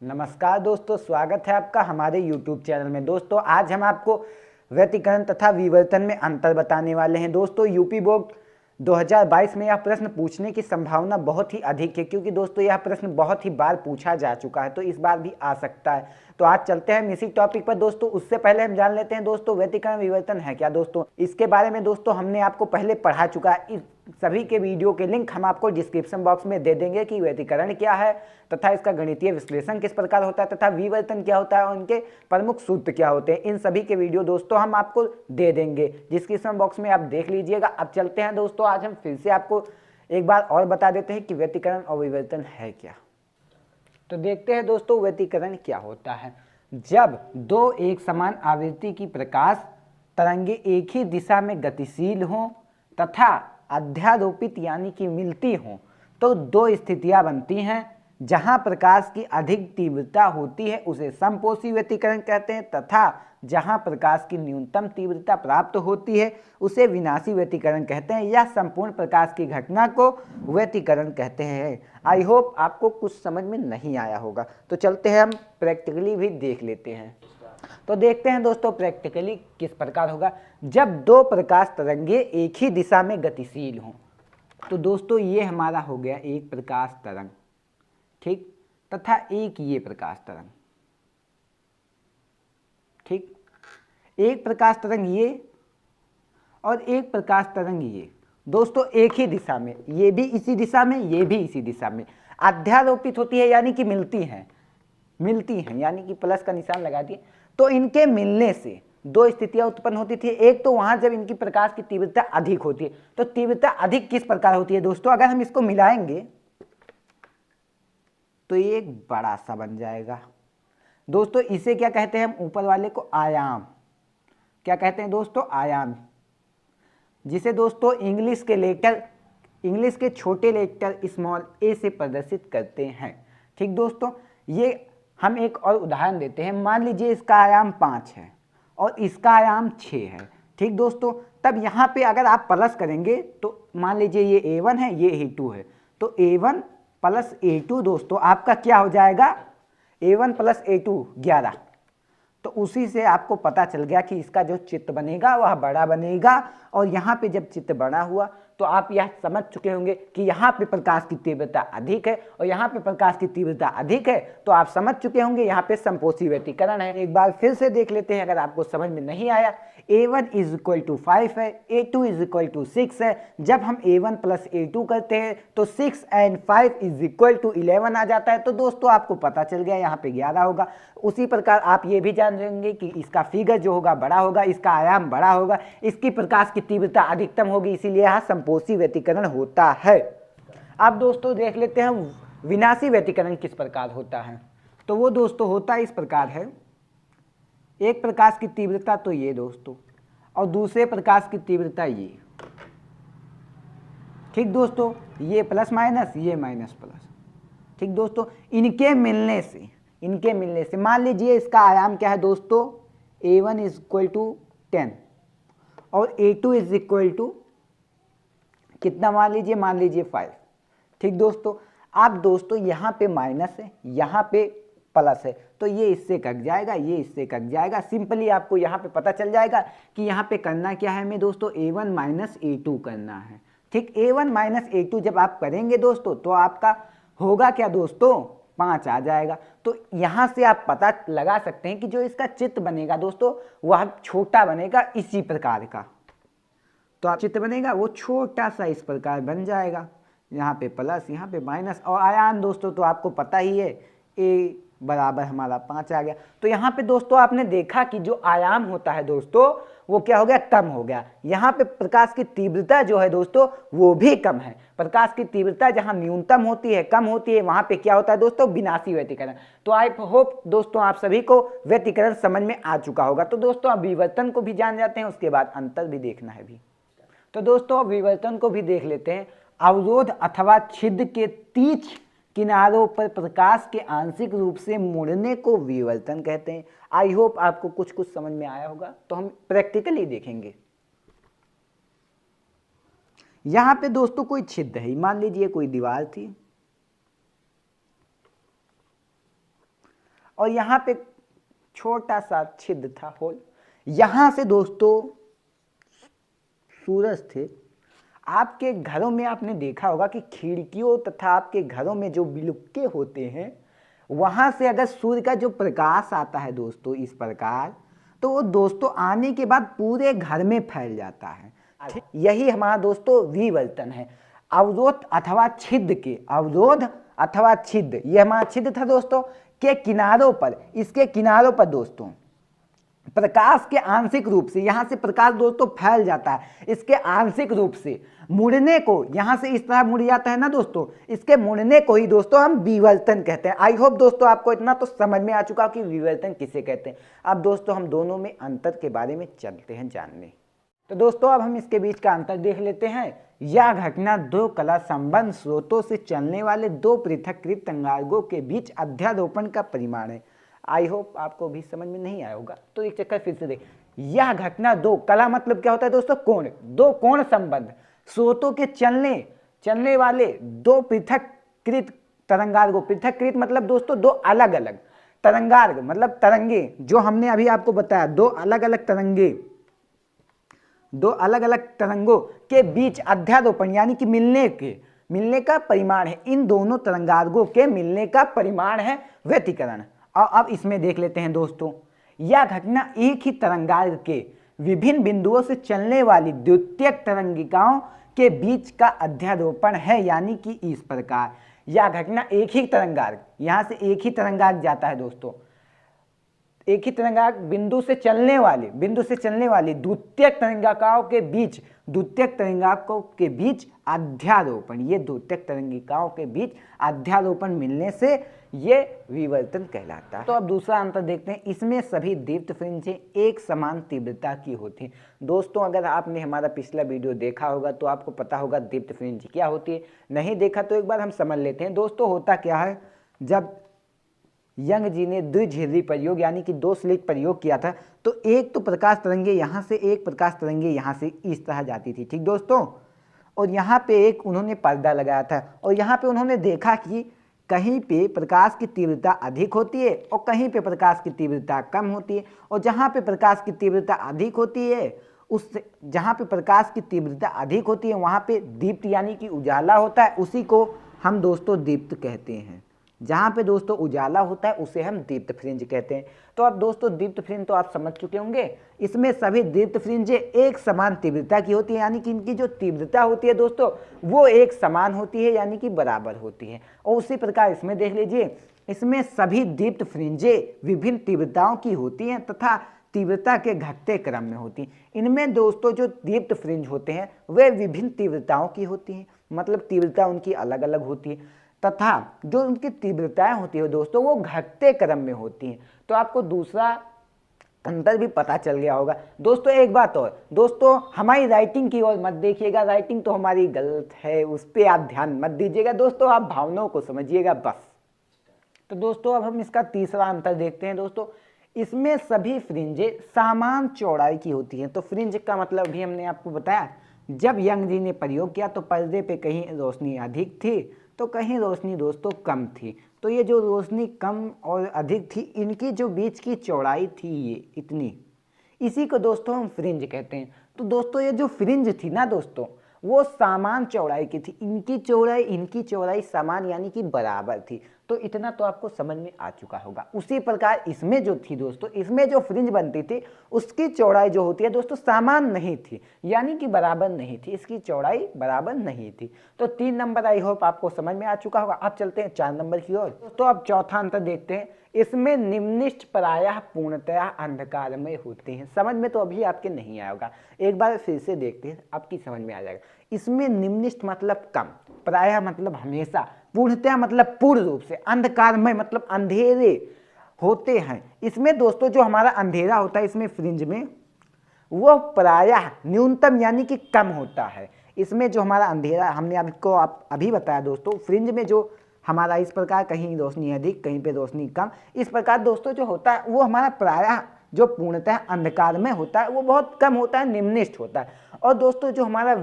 नमस्कार दोस्तों, स्वागत है आपका हमारे YouTube चैनल में। दोस्तों आज हम आपको व्यतिकरण तथा विवर्तन में अंतर बताने वाले हैं। दोस्तों यूपी बोर्ड 2022 में यह प्रश्न पूछने की संभावना बहुत ही अधिक है, क्योंकि दोस्तों यह प्रश्न बहुत ही बार पूछा जा चुका है, तो इस बार भी आ सकता है। तो आज चलते हैं हम इसी टॉपिक पर। दोस्तों उससे पहले हम जान लेते हैं दोस्तों व्यतिकरण विवर्तन है क्या। दोस्तों इसके बारे में दोस्तों हमने आपको पहले पढ़ा चुका है। इस सभी के वीडियो के लिंक हम आपको डिस्क्रिप्शन बॉक्स में दे देंगे कि व्यतिकरण क्या है तथा इसका गणितीय विश्लेषण किस प्रकार होता है तथा विवर्तन क्या होता है और उनके प्रमुख सूत्र क्या होते हैं। इन सभी के वीडियो दोस्तों हम आपको दे देंगे, डिस्क्रिप्शन बॉक्स में आप देख लीजिएगा। अब चलते हैं दोस्तों, आज हम फिर से आपको एक बार और बता देते हैं कि व्यतिकरण और विवर्तन है क्या। तो देखते हैं दोस्तों व्यतिकरण क्या होता है। जब दो एक समान आवृत्ति की प्रकाश तरंगे एक ही दिशा में गतिशील हों तथा अध्यारोपित यानी कि मिलती हों, तो दो स्थितियां बनती हैं। जहां प्रकाश की अधिक तीव्रता होती है उसे समपोषी व्यतिकरण कहते हैं, तथा जहां प्रकाश की न्यूनतम तीव्रता प्राप्त होती है उसे विनाशी व्यतिकरण कहते हैं, या संपूर्ण प्रकाश की घटना को व्यतिकरण कहते हैं। आई होप आपको कुछ समझ में नहीं आया होगा। तो चलते हैं हम प्रैक्टिकली भी देख लेते हैं। तो देखते हैं दोस्तों प्रैक्टिकली किस प्रकार होगा। जब दो प्रकाश तरंगे एक ही दिशा में गतिशील हों, तो दोस्तों ये हमारा हो गया एक प्रकाश तरंग, ठीक, तथा एक ये प्रकाश तरंग, ठीक। एक प्रकाश तरंग ये और एक प्रकाश तरंग ये, दोस्तों एक ही दिशा में, ये भी इसी दिशा में, ये भी इसी दिशा में अध्यारोपित होती है, यानी कि मिलती हैं यानी कि प्लस का निशान लगा दिए। तो इनके मिलने से दो स्थितियां उत्पन्न होती थी। एक तो वहां जब इनकी प्रकाश की तीव्रता अधिक होती है, तो तीव्रता अधिक किस प्रकार होती है दोस्तों, अगर हम इसको मिलाएंगे तो ये एक बड़ा सा बन जाएगा। दोस्तों इसे क्या कहते हैं हम, ऊपर वाले को आयाम, क्या कहते हैं दोस्तों, आयाम, जिसे दोस्तों इंग्लिश के छोटे लेटर स्मॉल ए से प्रदर्शित करते हैं, ठीक। दोस्तों ये हम एक और उदाहरण देते हैं। मान लीजिए इसका आयाम 5 है और इसका आयाम 6 है, ठीक दोस्तों। तब यहाँ पे अगर आप प्लस करेंगे तो मान लीजिए ये A1 है, ये A2 है, तो A1 प्लस A2 दोस्तों आपका क्या हो जाएगा, A1 प्लस A2 11। तो उसी से आपको पता चल गया कि इसका जो चित्र बनेगा वह बड़ा बनेगा। और यहाँ पे जब चित्र बड़ा हुआ तो आप यह समझ चुके होंगे कि यहाँ पे प्रकाश की तीव्रता अधिक है और यहाँ पे प्रकाश की तीव्रता अधिक है, तो आप समझ चुके होंगे यहाँ पे समपोषी व्यतिकरण है। एक बार फिर से देख लेते हैं अगर आपको समझ में नहीं आया। A1 इज इक्वल टू 5 है, A2 इज इक्वल टू 6 है। जब हम A1 प्लस A2 करते हैं तो 6 एंड 5 इज इक्वल टू 11 आ जाता है। तो दोस्तों आपको पता चल गया यहाँ पे 11 होगा। उसी प्रकार आप ये भी जान लेंगे कि इसका फिगर जो होगा बड़ा होगा, इसका आयाम बड़ा होगा, इसकी प्रकाश की तीव्रता अधिकतम होगी, इसीलिए यहाँ समपोषी व्यतिकरण होता है। अब दोस्तों देख लेते हैं विनाशी व्यतिकरण किस प्रकार होता है। तो वो दोस्तों होता इस प्रकार है, एक प्रकाश की तीव्रता तो ये दोस्तों और दूसरे प्रकाश की तीव्रता ये, ठीक दोस्तों, ये प्लस माइनस, ये माइनस प्लस, ठीक दोस्तों। इनके मिलने से मान लीजिए इसका आयाम क्या है दोस्तों, A1 इज इक्वल टू 10 और A2 इज इक्वल टू कितना, मान लीजिए 5, ठीक दोस्तों। अब दोस्तों यहाँ पे माइनस है, यहाँ पे प्लस है, तो ये इससे कट जाएगा, ये इससे कट जाएगा। सिंपली आपको यहाँ पे पता चल जाएगा कि यहाँ पे करना क्या है हमें दोस्तों, A1 माइनस A2 करना है, ठीक। A1 माइनस A2 जब आप करेंगे दोस्तों तो आपका होगा क्या दोस्तों, 5 आ जाएगा। तो यहाँ से आप पता लगा सकते हैं कि जो इसका चित्र बनेगा दोस्तों वह छोटा बनेगा इसी प्रकार का। तो आप चित्र बनेगा वो छोटा सा इस प्रकार बन जाएगा, यहाँ पे प्लस, यहाँ पे माइनस। और आयाम दोस्तों तो आपको पता ही है, A बराबर हमारा 5 आ गया। तो यहाँ पे दोस्तों आपने देखा कि जो आयाम होता है दोस्तों वो क्या हो गया, कम हो गया। यहाँ पे प्रकाश की तीव्रता जो है दोस्तों वो भी कम है। प्रकाश की तीव्रता जहाँ न्यूनतम होती है, कम होती है, वहां पे क्या होता है दोस्तों, विनाशी व्यतिकरण। तो आई होप दोस्तों आप सभी को व्यतिकरण समझ में आ चुका होगा। तो दोस्तों अब विवर्तन को भी जान जाते हैं, उसके बाद अंतर भी देखना है भी। तो दोस्तों विवर्तन को भी देख लेते हैं। अवरोध अथवा छिद्र के तीक्ष्ण किनारों पर प्रकाश के आंशिक रूप से मुड़ने को विवर्तन कहते हैं। आई होप आपको कुछ समझ में आया होगा। तो हम प्रैक्टिकली देखेंगे। यहां पे दोस्तों कोई छिद्र है, मान लीजिए कोई दीवार थी, और यहाँ पे छोटा सा छिद्र था, होल। यहाँ से दोस्तों सूरज थे। आपके घरों में आपने देखा होगा कि खिड़कियों तथा आपके घरों में जो बिलुक्के होते हैं, वहाँ से अगर सूर्य का जो प्रकाश आता है दोस्तों इस प्रकार, तो वो दोस्तों आने के बाद पूरे घर में फैल जाता है। यही हमारा दोस्तों विवर्तन है। अवरोध अथवा छिद्र के, अवरोध अथवा छिद्र, ये हमारा छिद्र था दोस्तों, के किनारों पर, इसके किनारों पर दोस्तों प्रकाश के आंशिक रूप से, यहां से प्रकाश दोस्तों फैल जाता है, इसके आंशिक रूप से मुड़ने को, यहां से इस तरह मुड़ जाता है ना दोस्तों, इसके मुड़ने को ही दोस्तों हम विवर्तन कहते हैं। आई होप दोस्तों आपको इतना तो समझ में आ चुका कि विवर्तन किसे कहते हैं। अब दोस्तों हम दोनों में अंतर के बारे में चलते हैं जानने। तो दोस्तों अब हम इसके बीच का अंतर देख लेते हैं। यह घटना दो कला संबंध स्रोतों से चलने वाले दो पृथककृत तरंगार्गों के बीच अध्यारोपण का परिमाण है। आई होप आपको भी समझ में नहीं आया होगा, तो एक चक्कर फिर से देख। यह घटना दो कला मतलब क्या होता है दोस्तों, कोण, दो कोण संबंध स्रोतों के चलने वाले दो पृथककृत तरंगार्गों, पृथककृत मतलब दोस्तों दो अलग अलग, तरंगार्ग मतलब तरंगे, जो हमने अभी आपको बताया दो अलग अलग तरंगे, दो अलग अलग तरंगों के बीच अध्यारोपण यानी कि मिलने का परिमाण है। इन दोनों तरंगार्गों के मिलने का परिमाण है व्यतिकरण। और अब इसमें देख लेते हैं दोस्तों, यह घटना एक ही तरंगार्ग के विभिन्न बिंदुओं से चलने वाली द्वितीयक तरंगिकाओं के बीच का अध्यारोपण है, यानी कि इस प्रकार यह घटना एक ही तरंगार्ग, यहां से एक ही तरंगार्ग जाता है दोस्तों, एक ही तरंगार्ग बिंदु से चलने वाली द्वितीयक तरंगिकाओं के बीच अध्यारोपण, ये द्वितीयक तरंगिकाओं के बीच अध्यारोपण मिलने से ये विवर्तन कहलाता है। तो अब दूसरा अंतर देखते हैं। इसमें सभी दीप्त फ्रिंजें एक समान तीव्रता की होती हैं। दोस्तों अगर आपने हमारा पिछला वीडियो देखा होगा तो आपको पता होगा दीप्त फ्रिंज क्या होती है। नहीं देखा तो एक बार हम समझ लेते हैं। दोस्तों होता क्या है, जब यंग जी ने द्विझिर्री प्रयोग यानी कि दो स्लिट प्रयोग किया था, तो एक तो प्रकाश तरंगे यहाँ से, एक प्रकाश तरंगे यहाँ से इस तरह जाती थी, ठीक दोस्तों। और यहाँ पे एक उन्होंने पर्दा लगाया था और यहाँ पे उन्होंने देखा कि कहीं पे प्रकाश की तीव्रता अधिक होती है और कहीं पे प्रकाश की तीव्रता कम होती है। और जहाँ पे प्रकाश की तीव्रता अधिक होती है, जहाँ पे प्रकाश की तीव्रता अधिक होती है वहाँ पे दीप्त यानी कि उजाला होता है, उसी को हम दोस्तों दीप्त कहते हैं। जहाँ पे दोस्तों उजाला होता है उसे हम दीप्त फ्रिंज कहते हैं। तो अब दोस्तों दीप्त फ्रिंज तो आप समझ चुके होंगे। इसमें सभी दीप्त फ्रिंजें एक समान तीव्रता की होती है, यानी कि इनकी जो तीव्रता होती है दोस्तों वो एक समान होती है, यानी कि बराबर होती है। और उसी प्रकार इसमें देख लीजिए, इसमें सभी दीप्त फ्रिंजें विभिन्न तीव्रताओं की होती हैं तथा तीव्रता के घटते क्रम में होती हैं। इनमें दोस्तों जो दीप्त फ्रिंज होते हैं वे विभिन्न तीव्रताओं की होती हैं, मतलब तीव्रता उनकी अलग अलग होती है तथा जो उनकी तीव्रताएं होती है दोस्तों वो घटते क्रम में होती हैं। तो आपको दूसरा अंतर भी पता चल गया होगा। दोस्तों एक बात और, दोस्तों हमारी राइटिंग की ओर मत देखिएगा, राइटिंग तो हमारी गलत है, उस पर आप ध्यान मत दीजिएगा दोस्तों, आप भावनाओं को समझिएगा बस। तो दोस्तों अब हम इसका तीसरा अंतर देखते हैं। दोस्तों इसमें सभी फ्रिंजें समान चौड़ाई की होती हैं। तो फ्रिंज का मतलब भी हमने आपको बताया, जब यंग जी ने प्रयोग किया तो पर्दे पे कहीं रोशनी अधिक थी तो कहीं रोशनी दोस्तों कम थी। तो ये जो रोशनी कम और अधिक थी, इनकी जो बीच की चौड़ाई थी ये इतनी, इसी को दोस्तों हम फ्रिंज कहते हैं। तो दोस्तों ये जो फ्रिंज थी ना दोस्तों वो समान चौड़ाई की थी, इनकी चौड़ाई समान यानी कि बराबर थी। तो इतना तो आपको समझ में आ चुका होगा। उसी प्रकार इसमें जो थी दोस्तों, इसमें जो फ्रिंज बनती थी उसकी चौड़ाई जो होती है दोस्तों समान नहीं थी, यानी कि बराबर नहीं थी, इसकी चौड़ाई बराबर नहीं थी। तो 3 नंबर आई होप आपको समझ में आ चुका होगा। अब चलते हैं 4 नंबर की ओर। तो अब चौथा अंतर देखते हैं। इसमें निम्निष्ठ प्रायः पूर्णतया अंधकारमय होते हैं। समझ में तो अभी आपके नहीं आया होगा, एक बार फिर से देखते हैं, आपकी समझ में आ जाएगा। इसमें निम्निष्ठ मतलब कम, प्रायः मतलब हमेशा, पूर्णतया मतलब पूर्ण रूप से, अंधकारमय मतलब अंधेरे होते हैं। इसमें दोस्तों जो हमारा अंधेरा होता है इसमें फ्रिंज में वो प्रायः न्यूनतम यानी कि कम होता है। इसमें जो हमारा अंधेरा हमने आपको अभी बताया दोस्तों, फ्रिंज में जो हमारा इस प्रकार कहीं रोशनी अधिक कहीं पे रोशनी कम, इस प्रकार दोस्तों जो होता है वो हमारा प्रायः जो पूर्णतः अंधकार में होता है वो बहुत कम होता है, निम्निष्ठ होता है। और दोस्तों जो हमारा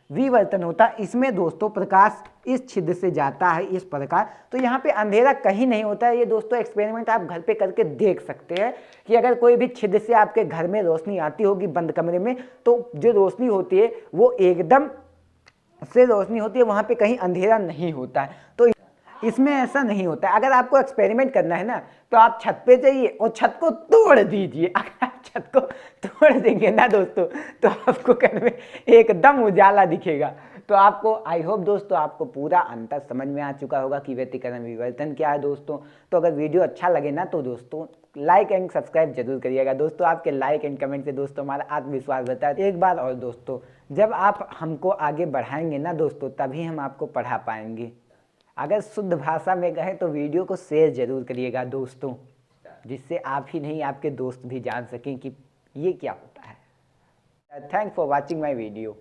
विवर्तन होता है इसमें दोस्तों प्रकाश इस छिद्र से जाता है इस प्रकार। तो यहाँ पे अंधेरा कहीं नहीं होता है। ये दोस्तों एक्सपेरिमेंट आप घर पे करके देख सकते हैं कि अगर कोई भी छिद्र से आपके घर में रोशनी आती होगी बंद कमरे में, तो जो रोशनी होती है वो एकदम से रोशनी होती है, वहाँ पे कहीं अंधेरा नहीं होता है। तो इसमें ऐसा नहीं होता है। अगर आपको एक्सपेरिमेंट करना है ना तो आप छत पे जाइए और छत को तोड़ दीजिए। अगर आप छत को तोड़ देंगे ना दोस्तों तो आपको घर में एकदम उजाला दिखेगा। तो आपको आई होप दोस्तों आपको पूरा अंतर समझ में आ चुका होगा कि व्यतिकरण विवर्तन क्या है दोस्तों। तो अगर वीडियो अच्छा लगे ना तो दोस्तों लाइक एंड सब्सक्राइब जरूर करिएगा दोस्तों। आपके लाइक एंड कमेंट से दोस्तों हमारा आत्मविश्वास बढ़ता है। एक बार और दोस्तों, जब आप हमको आगे बढ़ाएंगे ना दोस्तों तभी हम आपको पढ़ा पाएंगे। अगर शुद्ध भाषा में कहें तो वीडियो को शेयर जरूर करिएगा दोस्तों, जिससे आप ही नहीं आपके दोस्त भी जान सकें कि ये क्या होता है। Thanks for watching my video.